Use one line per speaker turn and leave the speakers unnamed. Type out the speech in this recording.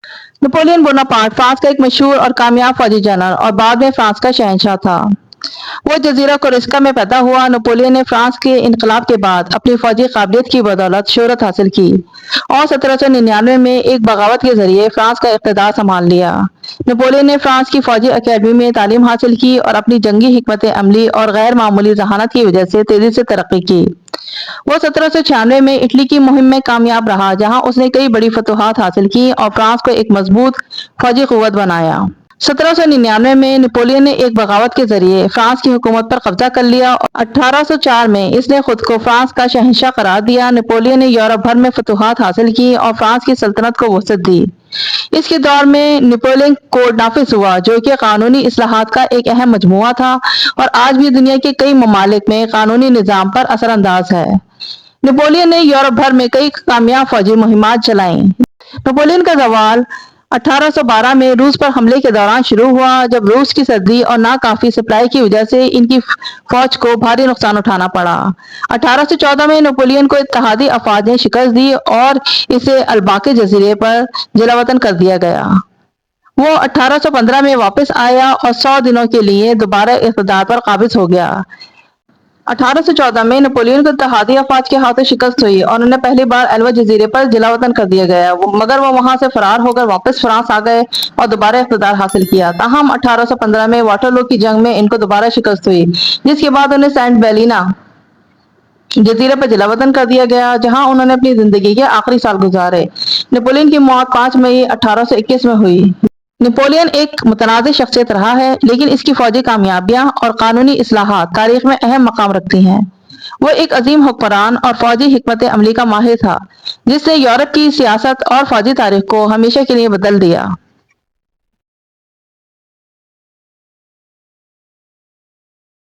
Napoleon Bonaparte France का एक मशहूर और कामयाब फौजी जनरल और बाद में फ्रांस का शहंशाह था। वो जजीरा कोरिस्का में पैदा हुआ। नेपोलियन ने फ्रांस के इनकलाब के बाद अपनी फौजी काबिलियत की बदौलत शोहरत हासिल की और 1799 में एक बगावत के जरिए फ्रांस का इक़्तिदार संभाल लिया। नेपोलियन ने फ्रांस की फौजी अकेडमी में तालीम हासिल की और अपनी जंगी हिकमत अमली और गैर मामूली जहानत की वजह से तेजी से तरक्की की। वो 1796 में इटली की मुहिम में कामयाब रहा, जहां उसने कई बड़ी फतूहात हासिल की और फ्रांस को एक मजबूत फौजी कुव्वत बनाया। 1799 में नेपोलियन ने एक बगावत के जरिए फ्रांस की हुकूमत पर कब्जा कर लिया और 1804 में इसने खुद को फ्रांस का शहंशाह करार दिया। नेपोलियन ने यूरोप भर में फतूहात हासिल की और फ्रांस की सल्तनत को वसअत दी। इसके दौर में नेपोलियन कोड नाफिज हुआ, जो कि कानूनी इस्लाहात का एक अहम मजमुआ था और आज भी दुनिया के कई ममालिक में कानूनी निज़ाम पर असरअंदाज है। नेपोलियन ने यूरोप भर में कई कामयाब फौजी मुहिमात चलाईं। नेपोलियन का जवाल 1812 में रूस पर हमले के दौरान शुरू हुआ, जब रूस की सर्दी और नाकाफी सप्लाई की वजह से इनकी फौज को भारी नुकसान उठाना पड़ा। 1814 में नेपोलियन को इत्तेहादी अफवाज ने शिकस्त दी और इसे अल्बाके जजीरे पर जलावतन कर दिया गया। वो 1815 में वापस आया और 100 दिनों के लिए दोबारा इक़्तिदार पर काबिज हो गया। 1814 में नेपोलियन को इत्तेहादी अफवाज के हाथों शिकस्त हुई और उन्हें पहली बार एल्वा जजीरे पर जलावतन कर दिया गया, मगर वो वहां से फरार होकर वापस फ्रांस आ गए और दोबारा इक़्तिदार हासिल किया। ताहम 1815 में वाटरलू की जंग में इनको दोबारा शिकस्त हुई, जिसके बाद उन्हें सेंट बेलिना जजीरे पर जलावतन कर दिया गया, जहां उन्होंने अपनी जिंदगी के आखिरी साल गुजारे। नेपोलियन की मौत 5 मई 1821 में हुई। नेपोलियन एक मुतनाज़ शख्सियत रहा है, लेकिन इसकी फौजी कामयाबियां और कानूनी इस्लाहात तारीख में अहम मकाम रखती हैं। वो एक अजीम हुक्मरान और फौजी हिकमत अमली का माहिर था, जिसने यूरोप की सियासत और फौजी तारीख को हमेशा के लिए बदल दिया।